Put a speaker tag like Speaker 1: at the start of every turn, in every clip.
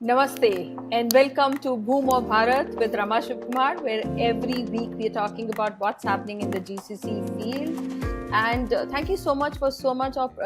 Speaker 1: Namaste and welcome to Bhoom of Bharat with Ramashiv Kumar, where every week we are talking about what's happening in the GCC field. And thank you so much for so much of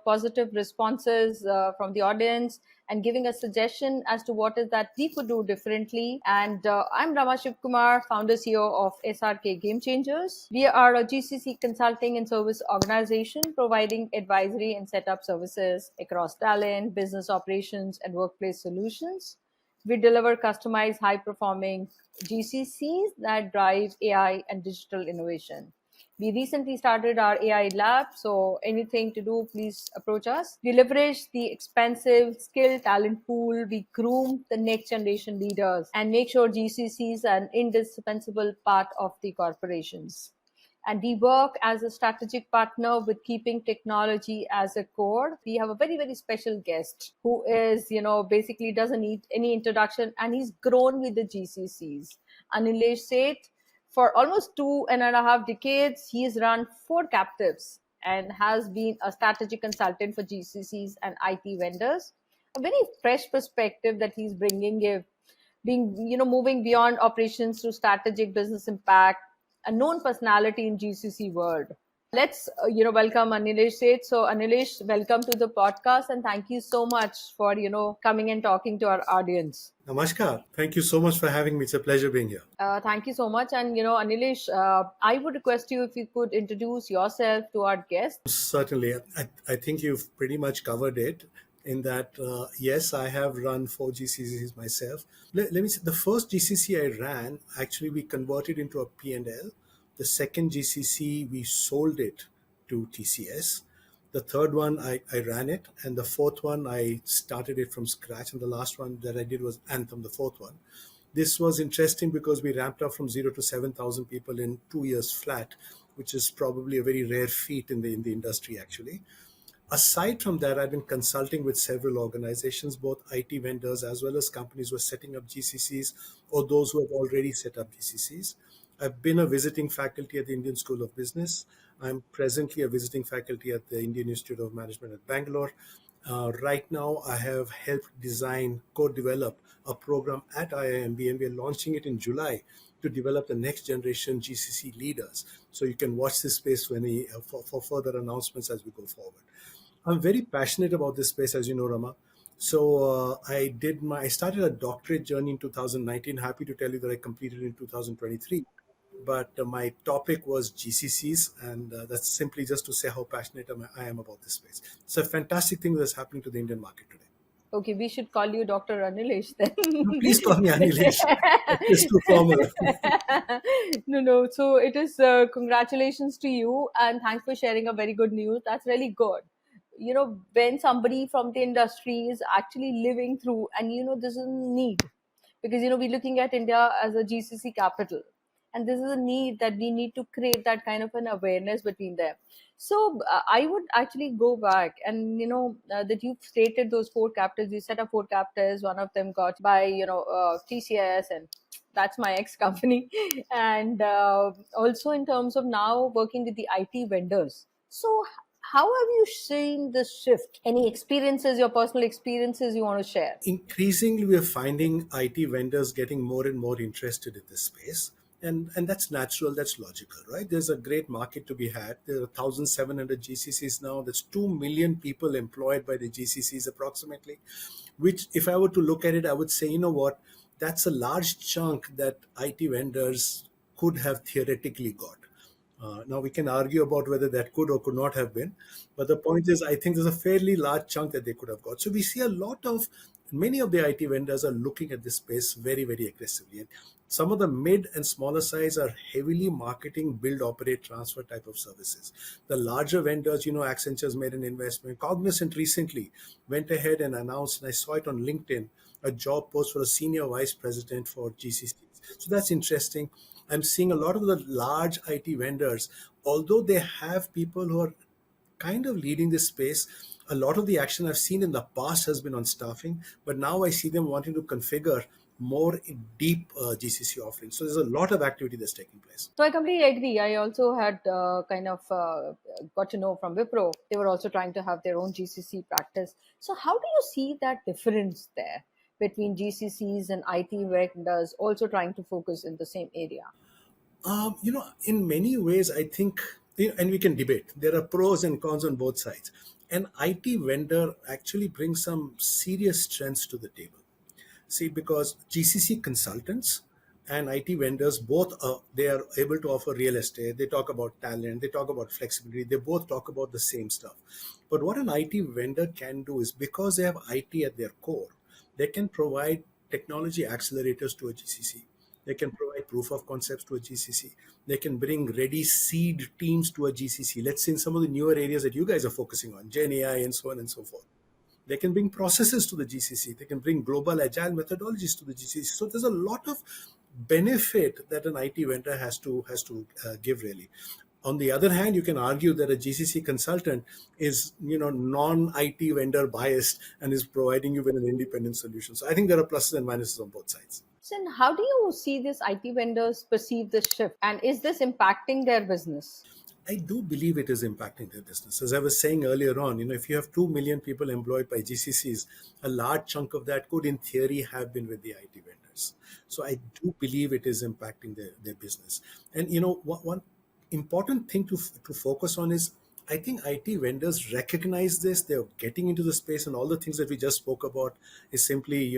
Speaker 1: positive responses from the audience and giving a suggestion as to what is that we could do differently. And I'm Ramashiv Kumar, founder CEO of SRK Game Changers. We are a GCC consulting and service organization providing advisory and setup services across talent, business operations, and workplace solutions. We deliver customized, high performing GCCs that drive AI and digital innovation. We recently started our AI lab, so anything to do, please approach us. We leverage the expensive skill talent pool. We groom the next generation leaders and make sure GCCs are an indispensable part of the corporations. And we work as a strategic partner with keeping technology as a core. We have a very, very special guest who is, basically doesn't need any introduction, and he's grown with the GCCs. Anilesh Seth, for almost 2.5 decades, he's run 4 captives and has been a strategic consultant for GCCs and IT vendors. A very fresh perspective that he's bringing, moving beyond operations to strategic business impact, a known personality in GCC world. Let's, welcome Anilesh Seth. So Anilesh, welcome to the podcast and thank you so much for, coming and talking to our audience.
Speaker 2: Namaskar. Thank you so much for having me. It's a pleasure being here.
Speaker 1: Thank you so much. And, Anilesh, I would request you if you could introduce yourself to our guest.
Speaker 2: Certainly. I think you've pretty much covered it in that, yes, I have run 4 GCCs myself. Let me say, the first GCC I ran, actually, we converted into a P&L. The second GCC, we sold it to TCS. The third one, I ran it. And the fourth one, I started it from scratch. And the last one that I did was Anthem, the fourth one. This was interesting because we ramped up from 0 to 7,000 people in 2 years flat, which is probably a very rare feat in the industry, actually. Aside from that, I've been consulting with several organizations, both IT vendors as well as companies who are setting up GCCs or those who have already set up GCCs. I've been a visiting faculty at the Indian School of Business. I'm presently a visiting faculty at the Indian Institute of Management at Bangalore. Right now, I have helped design, co-develop a program at IIMB, and we're launching it in July to develop the next generation GCC leaders. So you can watch this space for further announcements as we go forward. I'm very passionate about this space, as you know, Rama. So I started a doctorate journey in 2019. Happy to tell you that I completed in 2023. But my topic was GCCs, and that's simply just to say how passionate I am about this space. It's a fantastic thing that's happening to the Indian market today.
Speaker 1: Okay, we should call you Dr. Anilesh then.
Speaker 2: No, please call me Anilesh. It's too formal.
Speaker 1: No. So it is congratulations to you and thanks for sharing a very good news. That's really good. When somebody from the industry is actually living through, and this is a need because we're looking at India as a GCC capital, and this is a need that we need to create that kind of an awareness between them. So I would actually go back and that you've stated those 4 captives. You set up 4 captives. One of them got by TCS, and that's my ex company. And also in terms of now working with the IT vendors. So how have you seen this shift? Any experiences, your personal experiences you want to share?
Speaker 2: Increasingly, we're finding IT vendors getting more and more interested in this space. And that's natural, that's logical, right? There's a great market to be had. There are 1,700 GCCs now. There's 2 million people employed by the GCCs approximately, which if I were to look at it, I would say, you know what, that's a large chunk that IT vendors could have theoretically got. Now we can argue about whether that could or could not have been, but the point is, I think there's a fairly large chunk that they could have got. So we see many of the IT vendors are looking at this space very, very aggressively. And some of the mid and smaller size are heavily marketing, build, operate, transfer type of services. The larger vendors, Accenture's made an investment. Cognizant recently went ahead and announced, and I saw it on LinkedIn, a job post for a senior vice president for GCCs. So that's interesting. I'm seeing a lot of the large IT vendors, although they have people who are kind of leading this space. A lot of the action I've seen in the past has been on staffing, but now I see them wanting to configure more deep GCC offerings. So there's a lot of activity that's taking place.
Speaker 1: So I completely agree. I also had got to know from Wipro, they were also trying to have their own GCC practice. So how do you see that difference there? between GCCs and IT vendors also trying to focus in the same area?
Speaker 2: In many ways, I think, and we can debate. There are pros and cons on both sides. An IT vendor actually brings some serious strengths to the table. See, because GCC consultants and IT vendors both they are able to offer real estate. They talk about talent. They talk about flexibility. They both talk about the same stuff. But what an IT vendor can do is, because they have IT at their core, they can provide technology accelerators to a GCC. They can provide proof of concepts to a GCC. They can bring ready seed teams to a GCC. Let's say in some of the newer areas that you guys are focusing on, Gen AI and so on and so forth. They can bring processes to the GCC. They can bring global agile methodologies to the GCC. So there's a lot of benefit that an IT vendor has to give really. On the other hand, you can argue that a GCC consultant is non-IT vendor biased and is providing you with an independent solution. So I think there are pluses and minuses on both sides.
Speaker 1: So, and how do you see these IT vendors perceive this shift? And is this impacting their business?
Speaker 2: I do believe it is impacting their business. As I was saying earlier on, if you have 2 million people employed by GCCs, a large chunk of that could, in theory, have been with the IT vendors. So I do believe it is impacting their business. And, one important thing to focus on is, I think IT vendors recognize this. They're getting into the space, and all the things that we just spoke about is simply,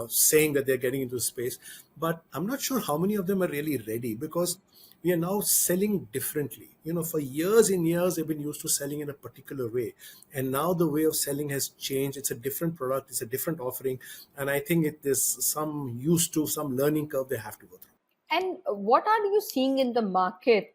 Speaker 2: saying that they're getting into the space. But I'm not sure how many of them are really ready, because we are now selling differently. For years and years, they've been used to selling in a particular way. And now the way of selling has changed. It's a different product, it's a different offering. And I think there's some learning curve they have to go through.
Speaker 1: And what are you seeing in the market?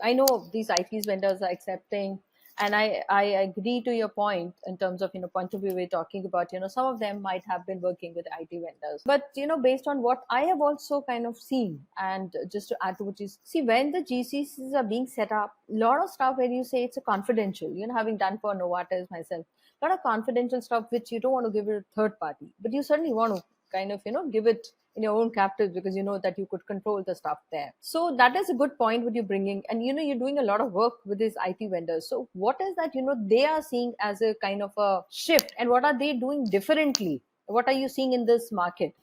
Speaker 1: I know these IT vendors are accepting, and I agree to your point in terms of point of view we're talking about. Some of them might have been working with IT vendors, but based on what I have also kind of seen, and just to add to what you see, when the GCCs are being set up, a lot of stuff where you say it's a confidential. Having done for Novartis myself, a lot of confidential stuff which you don't want to give it a third party, but you certainly want to kind of give it in your own captive, because you know that you could control the stuff there. So that is a good point what you're bringing. And you're doing a lot of work with these IT vendors. So what is that they are seeing as a kind of a shift, and what are they doing differently? What are you seeing in this market?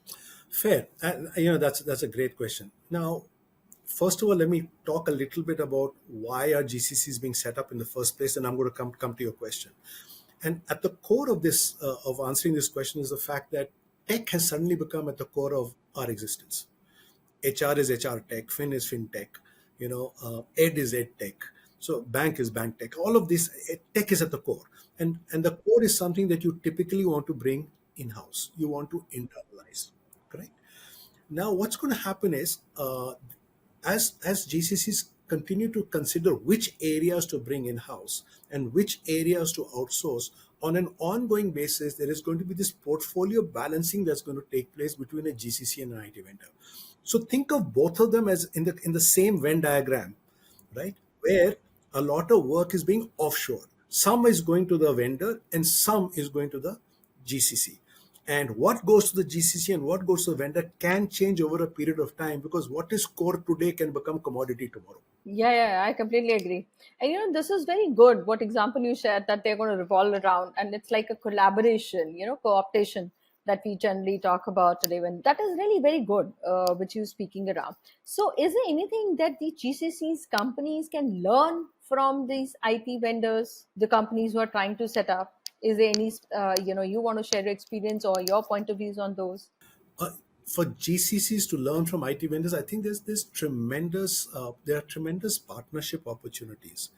Speaker 2: Fair. And, that's a great question. Now, first of all, let me talk a little bit about why are GCCs being set up in the first place, and I'm going to come to your question. And at the core of this, of answering this question, is the fact that tech has suddenly become at the core of our existence. HR is HR tech, Fin is FinTech, Ed is Ed tech. So bank is bank tech. All of this tech is at the core, and the core is something that you typically want to bring in house. You want to internalize, correct? Now, what's going to happen is, as GCCs continue to consider which areas to bring in house and which areas to outsource, on an ongoing basis, there is going to be this portfolio balancing that's going to take place between a GCC and an IT vendor. So think of both of them as in the same Venn diagram, right? Where a lot of work is being offshore. Some is going to the vendor and some is going to the GCC. And what goes to the GCC and what goes to the vendor can change over a period of time, because what is core today can become commodity tomorrow.
Speaker 1: Yeah, I completely agree. And this is very good. What example you shared, that they're going to revolve around, and it's like a collaboration, co-optation that we generally talk about today. When that is really very good, which you speaking around. So, is there anything that the GCCs companies can learn from these IT vendors, the companies who are trying to set up? Is there any, you want to share your experience or your point of views on those?
Speaker 2: uh, for GCCs to learn from IT vendors, I think there are tremendous partnership opportunities.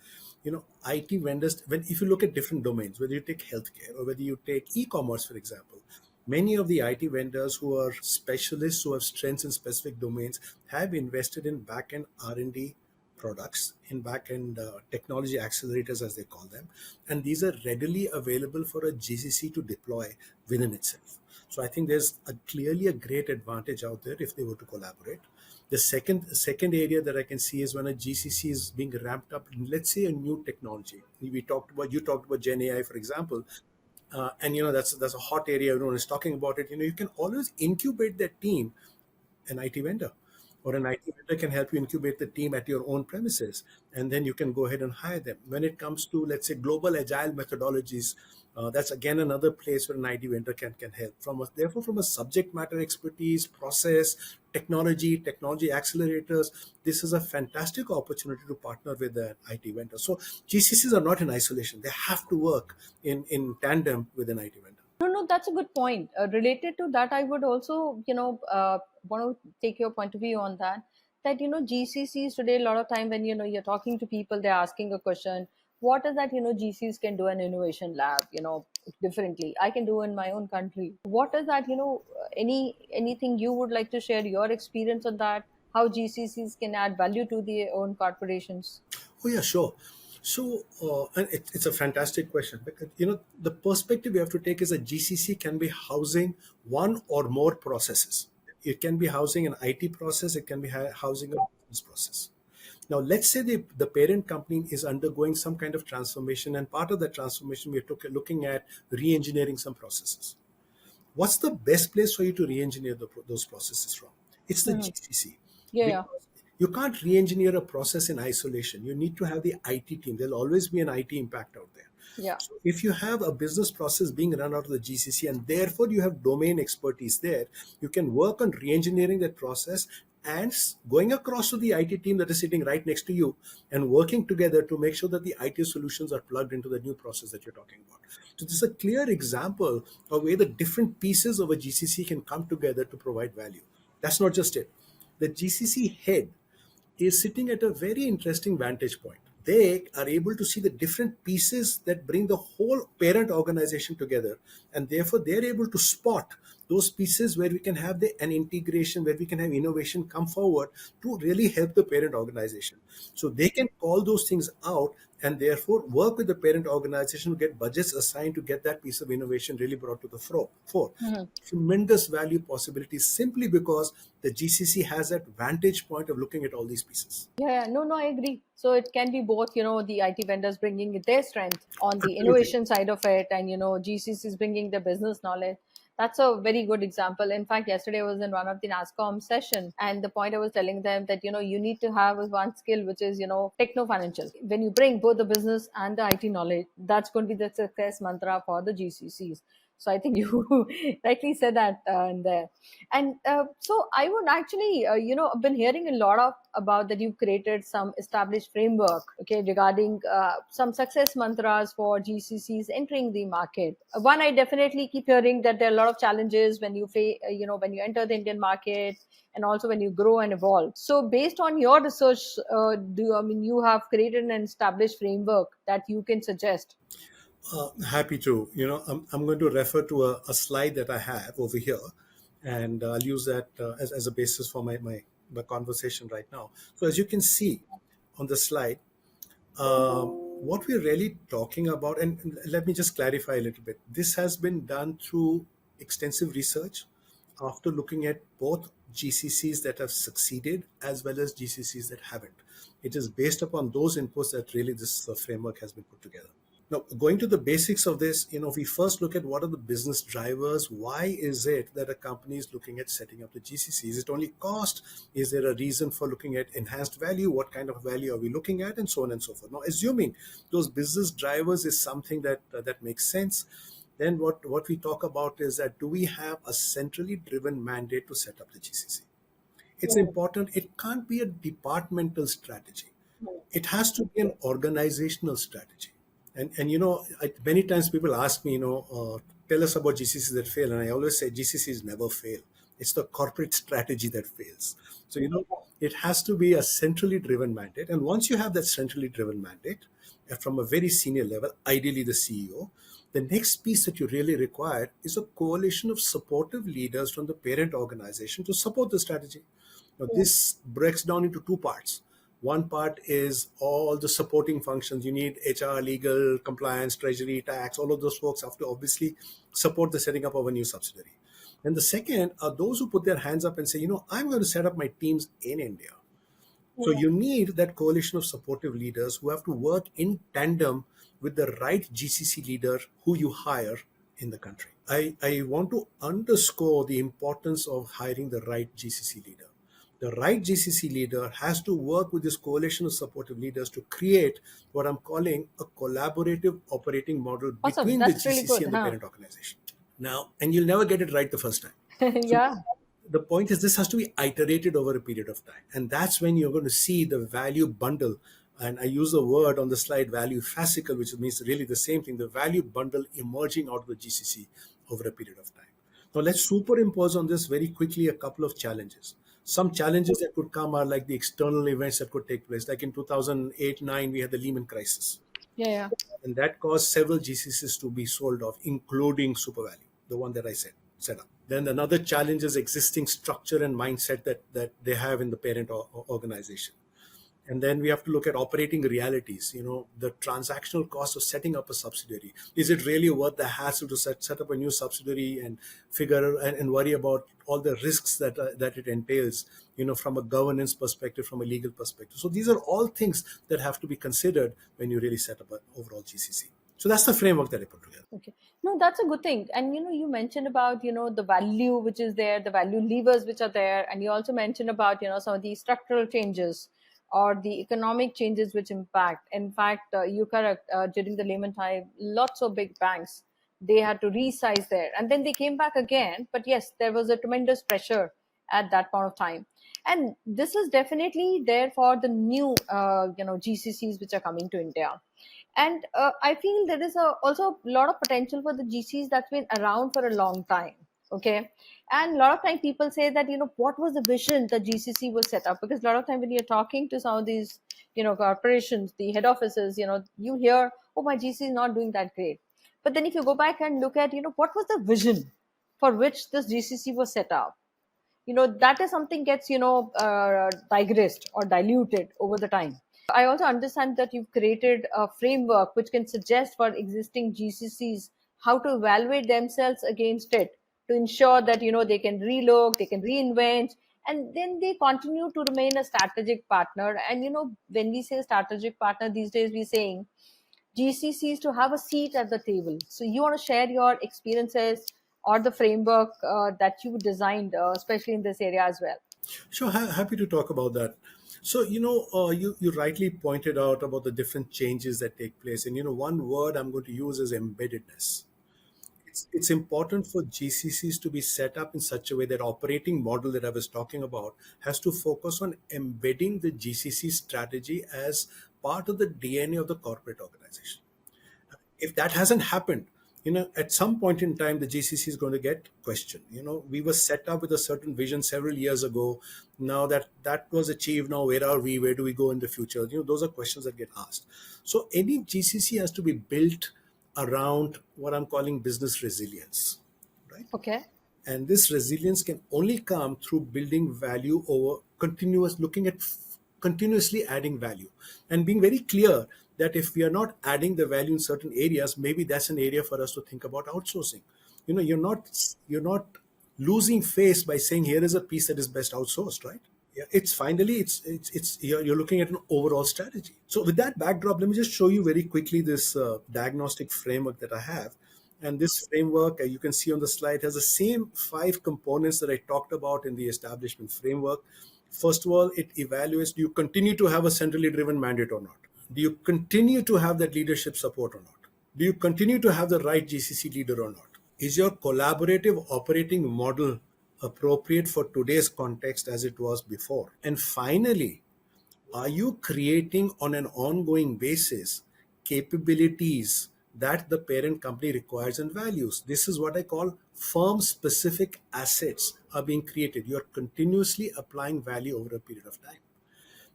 Speaker 2: IT vendors, when if you look at different domains, whether you take healthcare or whether you take e-commerce, for example, many of the IT vendors who are specialists who have strengths in specific domains have invested in back-end R&D products, in back-end technology accelerators, as they call them, and these are readily available for a GCC to deploy within itself. So I think there's clearly a great advantage out there if they were to collaborate. The second area that I can see is when a GCC is being ramped up in, let's say, a new technology. You talked about Gen AI, for example, and that's a hot area. Everyone is talking about it. You can always incubate that team, an IT vendor. or an IT vendor can help you incubate the team at your own premises, and then you can go ahead and hire them. When it comes to, let's say, global agile methodologies, that's again another place where an IT vendor can help. Therefore, from a subject matter expertise, process, technology accelerators, this is a fantastic opportunity to partner with an IT vendor. So GCCs are not in isolation; they have to work in tandem with an IT vendor.
Speaker 1: No, no, that's a good point. Related to that, I would also, want to take your point of view on that. That GCCs today, a lot of time when you're talking to people, they're asking a question. What is that? GCs can do an innovation lab, differently. I can do in my own country. What is that? Anything you would like to share your experience on that? How GCCs can add value to their own corporations?
Speaker 2: Oh yeah, sure. So, and it's a fantastic question because the perspective you have to take is that GCC can be housing one or more processes. It can be housing an IT process. It can be housing a business process. Now, let's say the parent company is undergoing some kind of transformation, and part of that transformation we are looking at re-engineering some processes. What's the best place for you to re-engineer those processes from? It's the
Speaker 1: Hmm.
Speaker 2: GCC,
Speaker 1: Yeah, yeah,
Speaker 2: because you can't re-engineer a process in isolation. You need to have the IT team. There'll always be an IT impact out there.
Speaker 1: yeah.
Speaker 2: So if you have a business process being run out of the GCC and therefore you have domain expertise there, you can work on re-engineering that process and going across to the IT team that is sitting right next to you and working together to make sure that the IT solutions are plugged into the new process that you're talking about. So this is a clear example of where the different pieces of a GCC can come together to provide value. That's not just it. The GCC head is sitting at a very interesting vantage point. They are able to see the different pieces that bring the whole parent organization together, and therefore they're able to spot those pieces where we can have an integration, where we can have innovation come forward to really help the parent organization. So they can call those things out and therefore work with the parent organization to get budgets assigned to get that piece of innovation really brought to the fore. Tremendous value possibilities simply because the GCC has that vantage point of looking at all these pieces.
Speaker 1: Yeah, yeah. No, no, I agree. So it can be both, the IT vendors bringing their strength on the
Speaker 2: Absolutely.
Speaker 1: innovation side of it, and, GCCs bringing the business knowledge. That's a very good example. In fact, yesterday I was in one of the NASCOM session, and the point I was telling them that, you need to have is one skill, which is, techno financial. When you bring both the business and the IT knowledge, that's going to be the success mantra for the GCCs. So I think you rightly said that in there. And so I would actually, I've been hearing a lot of about that you've created some established framework, okay, regarding some success mantras for GCCs entering the market. One, I definitely keep hearing that there are a lot of challenges when when you enter the Indian market, and also when you grow and evolve. So based on your research, you have created an established framework that you can suggest?
Speaker 2: Happy to. I'm going to refer to a slide that I have over here, and I'll use that as a basis for my conversation right now. So, as you can see on the slide, what we're really talking about, and let me just clarify a little bit. This has been done through extensive research after looking at both GCCs that have succeeded as well as GCCs that haven't. It is based upon those inputs that really this framework has been put together. Now, going to the basics of this, we first look at what are the business drivers. Why is it that a company is looking at setting up the GCC? Is it only cost? Is there a reason for looking at enhanced value? What kind of value are we looking at? And so on and so forth. Now, assuming those business drivers is something that makes sense, then what we talk about is that do we have a centrally driven mandate to set up the GCC? It's important. It can't be a departmental strategy. It has to be an organizational strategy. And many times people ask me, tell us about GCCs that fail, and I always say GCCs never fail. It's the corporate strategy that fails. So it has to be a centrally driven mandate, and once you have that centrally driven mandate from a very senior level, ideally the CEO, the next piece that you really require is a coalition of supportive leaders from the parent organization to support the strategy. Now, this breaks down into two parts. One part is all the supporting functions. You need HR, legal, compliance, treasury, tax. All of those folks have to obviously support the setting up of a new subsidiary. And the second are those who put their hands up and say, I'm going to set up my teams in India. So you need that coalition of supportive leaders who have to work in tandem with the right GCC leader who you hire in the country. I want to underscore the importance of hiring the right GCC leader. The right GCC leader has to work with this coalition of supportive leaders to create what I'm calling a collaborative operating model
Speaker 1: Awesome.
Speaker 2: between the
Speaker 1: That's really
Speaker 2: GCC
Speaker 1: good,
Speaker 2: and the
Speaker 1: huh?
Speaker 2: parent organization. Now, and you'll never get it right the first time. So
Speaker 1: Yeah.
Speaker 2: the point is this has to be iterated over a period of time. And that's when you're going to see the value bundle. And I use the word on the slide value fascicle, which means really the same thing, the value bundle emerging out of the GCC over a period of time. Now let's superimpose on this very quickly a couple of challenges. Some challenges that could come are like the external events that could take place. Like in 2008-9, we had the Lehman crisis,
Speaker 1: Yeah, yeah.
Speaker 2: and that caused several GCCs to be sold off, including SuperValue, the one that I said set up. Then another challenge is existing structure and mindset that they have in the parent organization. And then we have to look at operating realities, the transactional cost of setting up a subsidiary. Is it really worth the hassle to set up a new subsidiary and figure and worry about all the risks that it entails, from a governance perspective, from a legal perspective? So these are all things that have to be considered when you really set up an overall GCC. So that's the framework that I put together.
Speaker 1: Okay. No, that's a good thing. And you mentioned about, the value which is there, the value levers which are there, and you also mentioned about, some of the structural changes or the economic changes which impact. In fact, you correct, during the Lehman time, lots of big banks, they had to resize there, and then they came back again. But yes, there was a tremendous pressure at that point of time. And this is definitely there for the new, GCCs which are coming to India. And I feel there is also a lot of potential for the GCs that's been around for a long time. Okay. And a lot of time people say that, what was the vision the GCC was set up? Because a lot of time when you're talking to some of these, corporations, the head offices, you hear, oh, my GC is not doing that great. But then if you go back and look at, what was the vision for which this GCC was set up? That is something gets digressed or diluted over the time. I also understand that you've created a framework which can suggest for existing GCCs how to evaluate themselves against it to ensure that they can relook, they can reinvent, and then they continue to remain a strategic partner. And when we say strategic partner these days, we're saying GCCs to have a seat at the table. So you want to share your experiences or the framework that you designed, especially in this area as well.
Speaker 2: Sure, happy to talk about that. So, you rightly pointed out about the different changes that take place. And, one word I'm going to use is embeddedness. It's important for GCCs to be set up in such a way that operating model that I was talking about has to focus on embedding the GCC strategy as part of the DNA of the corporate organization. If that hasn't happened, at some point in time the GCC is going to get questioned. We were set up with a certain vision several years ago. Now that was achieved, now where are we, where do we go in the future? Those are questions that get asked. So any GCC has to be built around what I'm calling business resilience, right?
Speaker 1: Okay.
Speaker 2: And this resilience can only come through building value over continuous looking at continuously adding value and being very clear that if we are not adding the value in certain areas, maybe that's an area for us to think about outsourcing. You're not losing face by saying here is a piece that is best outsourced, right? Yeah, it's finally it's you're looking at an overall strategy. So with that backdrop, let me just show you very quickly this diagnostic framework that I have. And this framework, you can see on the slide, has the same 5 components that I talked about in the establishment framework. First of all, it evaluates, do you continue to have a centrally driven mandate or not? Do you continue to have that leadership support or not? Do you continue to have the right GCC leader or not? Is your collaborative operating model appropriate for today's context as it was before? And finally, are you creating on an ongoing basis capabilities that the parent company requires and values? This is what I call firm specific assets are being created. You are continuously applying value over a period of time.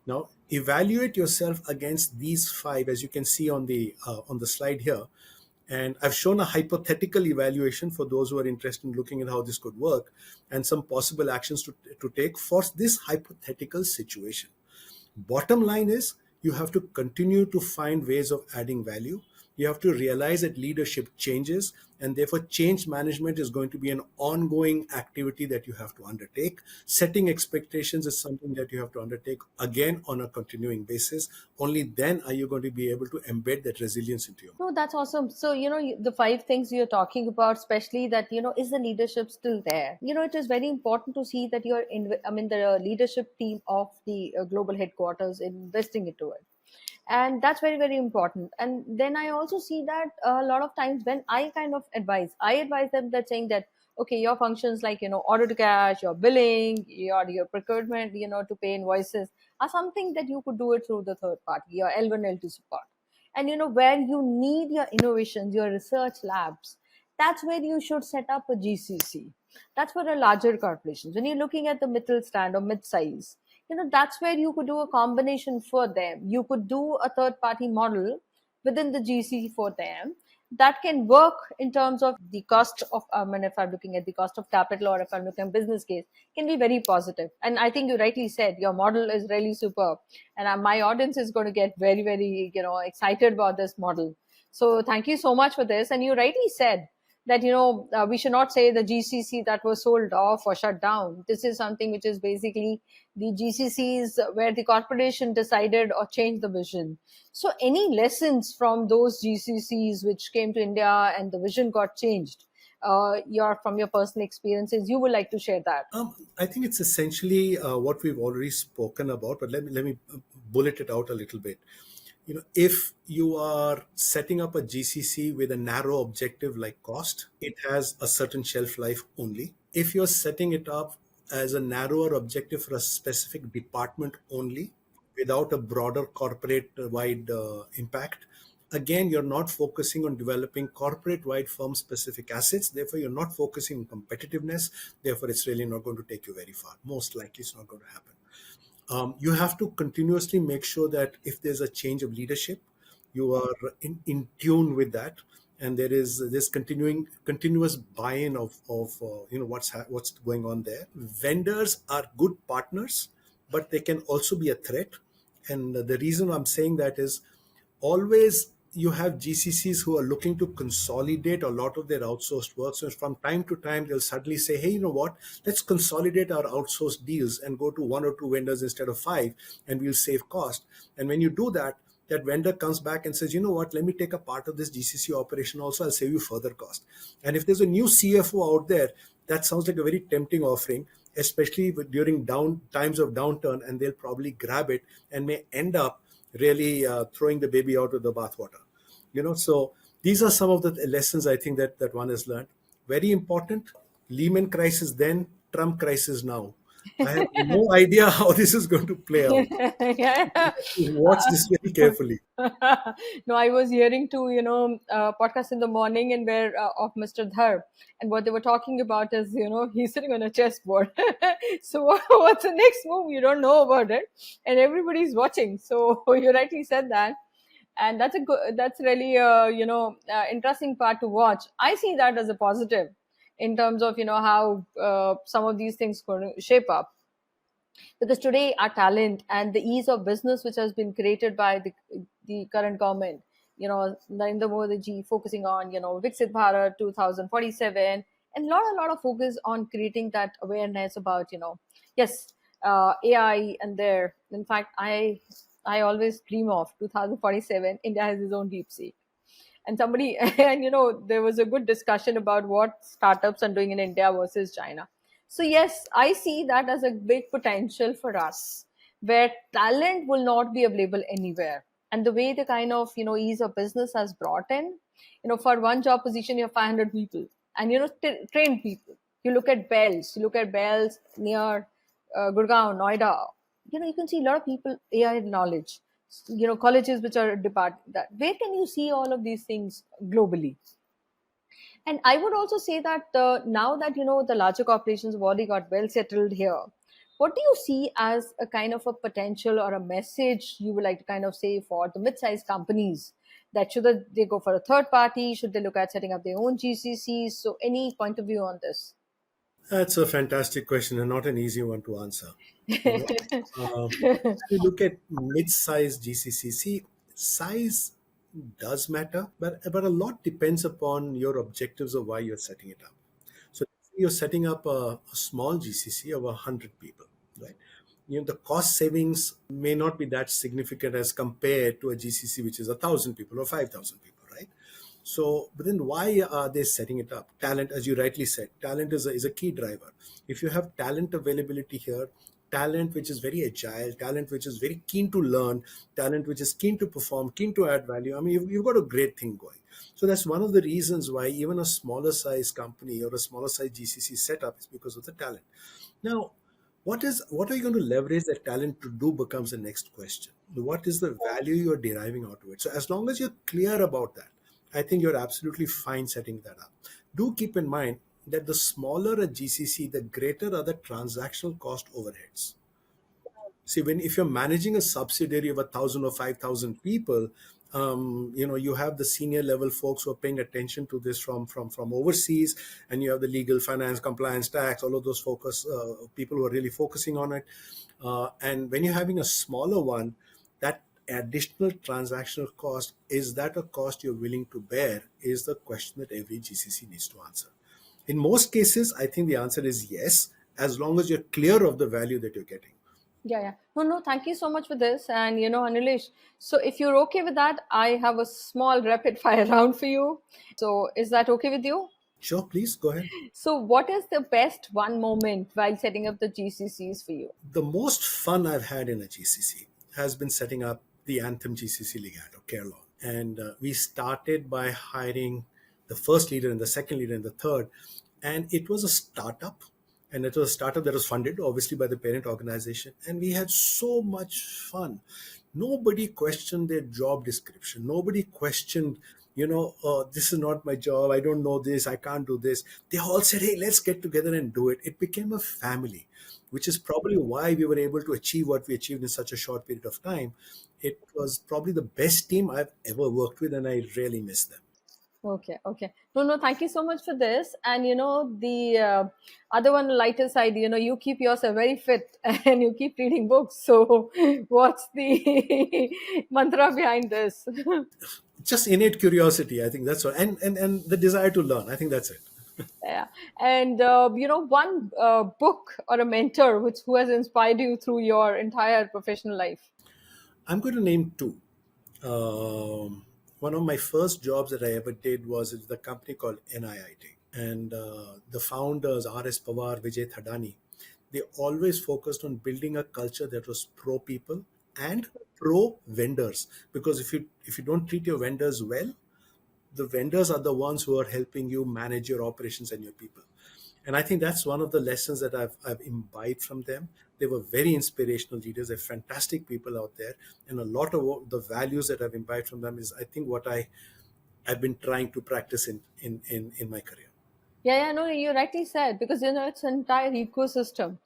Speaker 2: Now, evaluate yourself against these 5, as you can see on the slide here. And I've shown a hypothetical evaluation for those who are interested in looking at how this could work and some possible actions to take for this hypothetical situation. Bottom line is you have to continue to find ways of adding value. You have to realize that leadership changes, and therefore change management is going to be an ongoing activity that you have to undertake. Setting expectations is something that you have to undertake again on a continuing basis. Only then are you going to be able to embed that resilience into your.
Speaker 1: No, that's awesome. So, the five things you're talking about, especially that, is the leadership still there? It is very important to see that you're the leadership team of the global headquarters investing into it. And that's very, very important. And then I also see that a lot of times when I advise them that saying that, okay, your functions like, order to cash, your billing, your procurement, to pay invoices are something that you could do it through the third party, your L1, L2 support. And where you need your innovations, your research labs, that's where you should set up a GCC. That's for the larger corporations. When you're looking at the middle stand or mid size, that's where you could do a combination for them. You could do a third party model within the GC for them that can work in terms of the cost of, if I'm looking at the cost of capital, or if I'm looking at business case, can be very positive. And I think you rightly said your model is really superb, and my audience is going to get very, very excited about this model. So thank you so much for this. And you rightly said that we should not say the GCC that was sold off or shut down. This is something which is basically the GCCs where the corporation decided or changed the vision. So any lessons from those GCCs which came to India and the vision got changed, from your personal experiences, you would like to share that?
Speaker 2: I think it's essentially what we've already spoken about, but let me bullet it out a little bit. If you are setting up a GCC with a narrow objective like cost, it has a certain shelf life only. If you're setting it up as a narrower objective for a specific department only, without a broader corporate wide impact, again, you're not focusing on developing corporate wide firm specific assets. Therefore, you're not focusing on competitiveness. Therefore, it's really not going to take you very far. Most likely, it's not going to happen. You have to continuously make sure that if there's a change of leadership, you are in tune with that, and there is this continuous buy-in of what's going on there. Vendors are good partners, but they can also be a threat. And the reason I'm saying that is, always you have GCCs who are looking to consolidate a lot of their outsourced work. So from time to time, they'll suddenly say, hey, you know what? Let's consolidate our outsourced deals and go to one or two vendors instead of five, and we'll save cost. And when you do that, that vendor comes back and says, you know what, let me take a part of this GCC operation also, I'll save you further cost. And if there's a new CFO out there, that sounds like a very tempting offering, especially during times of downturn, and they'll probably grab it and may end up really throwing the baby out with the bathwater. So these are some of the lessons I think that one has learned. Very important. Lehman crisis then, Trump crisis now. I have no idea how this is going to play out.
Speaker 1: Yeah.
Speaker 2: Watch this very carefully.
Speaker 1: No, I was hearing two, podcasts in the morning, and where of Mr. Dhar, and what they were talking about is, he's sitting on a chessboard. So what's the next move? You don't know about it, and everybody's watching. So you rightly said that, and that's really interesting part to watch. I see that as a positive in terms of how some of these things going to shape up, because today our talent and the ease of business which has been created by the current government, Narendra Modi ji focusing on Viksit Bharat 2047, and a lot of focus on creating that awareness about yes, AI. And there, in fact, I always dream of 2047 India has its own deep sea. And somebody and there was a good discussion about what startups are doing in India versus China. So yes, I see that as a big potential for us, where talent will not be available anywhere. And the way the kind of ease of business has brought in, for one job position you have 500 people, and trained people. You look at bells near Gurgaon, Noida. You can see a lot of people, AI knowledge, colleges which are depart that. Where can you see all of these things globally? And I would also say that now that the larger corporations have already got well settled here, what do you see as a kind of a potential or a message you would like to kind of say for the mid-sized companies, that should they go for a third party, should they look at setting up their own GCCs? So any point of view on this?
Speaker 2: That's a fantastic question and not an easy one to answer. You know, if you look at mid-size GCC, see, size does matter, but a lot depends upon your objectives of why you're setting it up. So you're setting up a small GCC of 100 people, right? The cost savings may not be that significant as compared to a GCC which is 1,000 people or 5,000 people, right? So, but then why are they setting it up? Talent, as you rightly said, talent is a key driver. If you have talent availability here, talent which is very agile, talent which is very keen to learn, talent which is keen to perform, keen to add value, I mean, you've got a great thing going. So that's one of the reasons why even a smaller size company or a smaller size GCC setup is because of the talent. Now, what are you going to leverage that talent to do becomes the next question. What is the value you're deriving out of it? So as long as you're clear about that, I think you're absolutely fine setting that up. Do keep in mind that the smaller a GCC, the greater are the transactional cost overheads. See, when if you're managing a subsidiary of 1,000 or 5,000 people, you have the senior level folks who are paying attention to this from overseas, and you have the legal, finance, compliance, tax, all of those focus people who are really focusing on it. And when you're having a smaller one, that additional transactional cost, is that a cost you're willing to bear? Is the question that every GCC needs to answer. In most cases, I think the answer is yes, as long as you're clear of the value that you're getting.
Speaker 1: Yeah, yeah. No, no, thank you so much for this. And, Anilesh, so if you're okay with that, I have a small rapid fire round for you. So is that okay with you?
Speaker 2: Sure, please go ahead.
Speaker 1: So, what is the best one moment while setting up the GCCs for you?
Speaker 2: The most fun I've had in a GCC has been setting up the Anthem GCC Legato, Kerala. And we started by hiring the first leader and the second leader and the third. And it was a startup. And it was a startup that was funded, obviously, by the parent organization. And we had so much fun. Nobody questioned their job description. Nobody questioned, this is not my job. I don't know this. I can't do this. They all said, hey, let's get together and do it. It became a family, which is probably why we were able to achieve what we achieved in such a short period of time. It was probably the best team I've ever worked with, and I really miss them.
Speaker 1: Okay, okay. No, no, thank you so much for this. And the other one, lighter side, you keep yourself very fit and you keep reading books. So, what's the mantra behind this?
Speaker 2: Just innate curiosity, I think that's all, and the desire to learn. I think that's it.
Speaker 1: Yeah. And, one book or a mentor which who has inspired you through your entire professional life.
Speaker 2: I'm going to name two. One of my first jobs that I ever did was at the company called NIIT. And the founders, R.S. Pawar, Vijay Thadani, they always focused on building a culture that was pro people and pro vendors. Because if you don't treat your vendors well, the vendors are the ones who are helping you manage your operations and your people. And I think that's one of the lessons that I've imbibed from them. They were very inspirational leaders. They're fantastic people out there. And a lot of the values that I've imbibed from them is, I think, what I've been trying to practice in my career.
Speaker 1: Yeah, yeah, no, you rightly said because it's an entire ecosystem,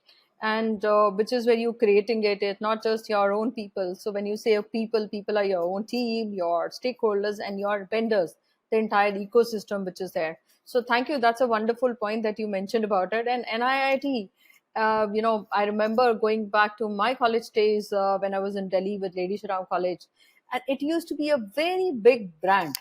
Speaker 1: and which is where you're creating it. It's not just your own people. So when you say people, people are your own team, your stakeholders, and your vendors. The entire ecosystem which is there. So thank you. That's a wonderful point that you mentioned about it. And NIIT, I remember going back to my college days when I was in Delhi with Lady Shriram College, and it used to be a very big brand,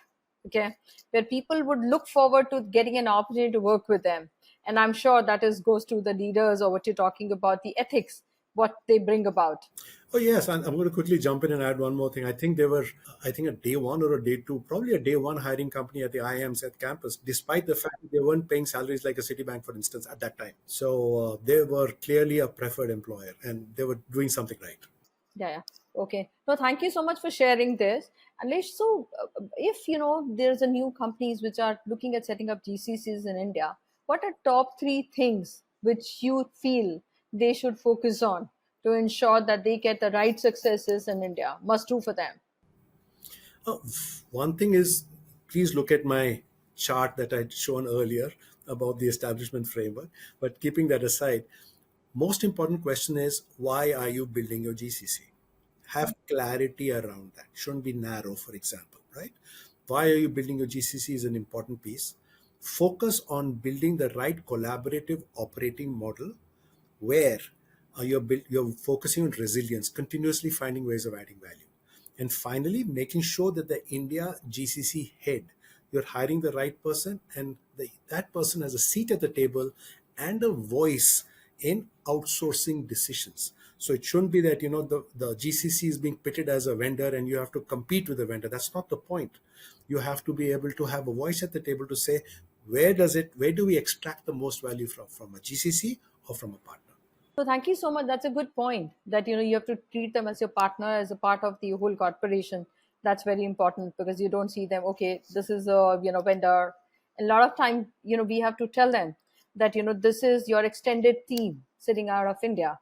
Speaker 1: okay, where people would look forward to getting an opportunity to work with them. And I'm sure that is goes to the leaders or what you're talking about, the ethics, what they bring about.
Speaker 2: Oh yes, and I'm going to quickly jump in and add one more thing. I think they were, I think, a day one or a day two, probably a day one hiring company at the IIMs at campus, despite the fact that they weren't paying salaries like a Citibank, for instance, at that time. So they were clearly a preferred employer, and they were doing something right.
Speaker 1: Yeah, yeah. Okay. No, thank you so much for sharing this. Anish, so if there's a new companies which are looking at setting up GCCs in India, what are top three things which you feel they should focus on to ensure that they get the right successes in India? Must do for them.
Speaker 2: Uh, One thing is, please look at my chart that I'd shown earlier about the establishment framework. But keeping that aside, most important question is, why are you building your GCC? Have clarity around that. Shouldn't be narrow, for example, right? Why are you building your GCC is an important piece. Focus on building the right collaborative operating model where you're focusing on resilience, continuously finding ways of adding value. And finally, making sure that the India GCC head, you're hiring the right person, and that person has a seat at the table and a voice in outsourcing decisions. So it shouldn't be that the GCC is being pitted as a vendor and you have to compete with the vendor. That's not the point. You have to be able to have a voice at the table to say, where do we extract the most value from a GCC or from a partner?
Speaker 1: So thank you so much. That's a good point. That you have to treat them as your partner, as a part of the whole corporation. That's very important because you don't see them. Okay, this is a vendor. A lot of time, we have to tell them that this is your extended team sitting out of India.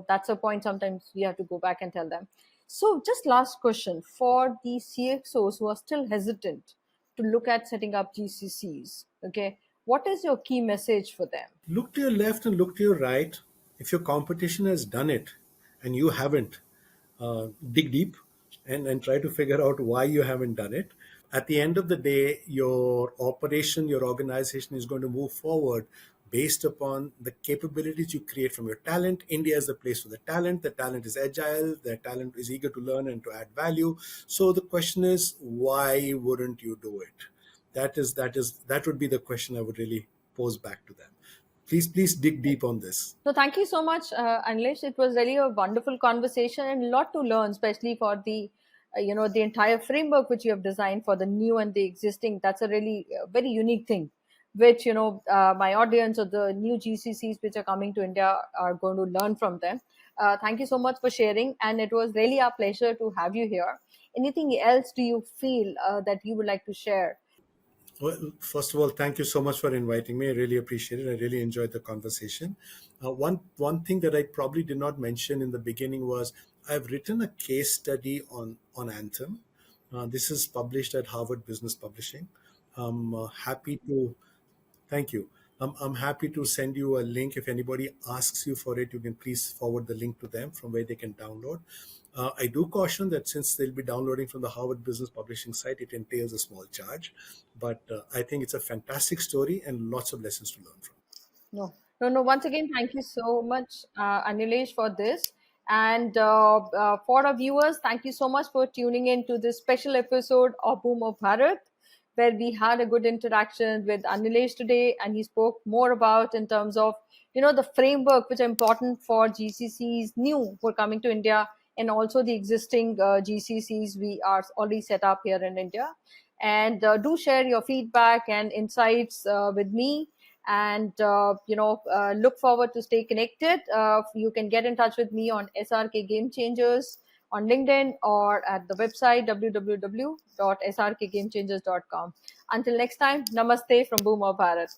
Speaker 1: That's a point. Sometimes we have to go back and tell them. So just last question for the CXOs who are still hesitant to look at setting up GCCs. Okay, what is your key message for them?
Speaker 2: Look to your left and look to your right. If your competition has done it and you haven't, dig deep and try to figure out why you haven't done it. At the end of the day, your operation, your organization is going to move forward based upon the capabilities you create from your talent. India is the place for the talent. The talent is agile. The talent is eager to learn and to add value. So the question is, why wouldn't you do it? That would be the question I would really pose back to them. Please dig deep on this.
Speaker 1: So thank you so much, Anilesh. It was really a wonderful conversation and a lot to learn, especially for the entire framework which you have designed for the new and the existing. That's a really very unique thing, which my audience or the new GCCs which are coming to India are going to learn from them. Thank you so much for sharing, and it was really a pleasure to have you here. Anything else do you feel that you would like to share?
Speaker 2: Well, first of all, thank you so much for inviting me. I really appreciate it. I really enjoyed the conversation. One thing that I probably did not mention in the beginning was I've written a case study on Anthem. This is published at Harvard Business Publishing. I'm happy to Thank you. I'm happy to send you a link. If anybody asks you for it, you can please forward the link to them from where they can download. I do caution that since they'll be downloading from the Harvard Business Publishing site, it entails a small charge. But I think it's a fantastic story and lots of lessons to learn from.
Speaker 1: No, no, no. Once again, thank you so much, Anilesh, for this. And for our viewers, thank you so much for tuning in to this special episode of Boom of Bharat, where we had a good interaction with Anilesh today, and he spoke more about in terms of the framework which are important for GCCs new who are coming to India, and also the existing GCCs we are already set up here in India. And do share your feedback and insights with me, and look forward to stay connected. You can get in touch with me on SRK Game Changers on LinkedIn or at the website www.srkgamechangers.com. Until next time, namaste from Boom of Bharat.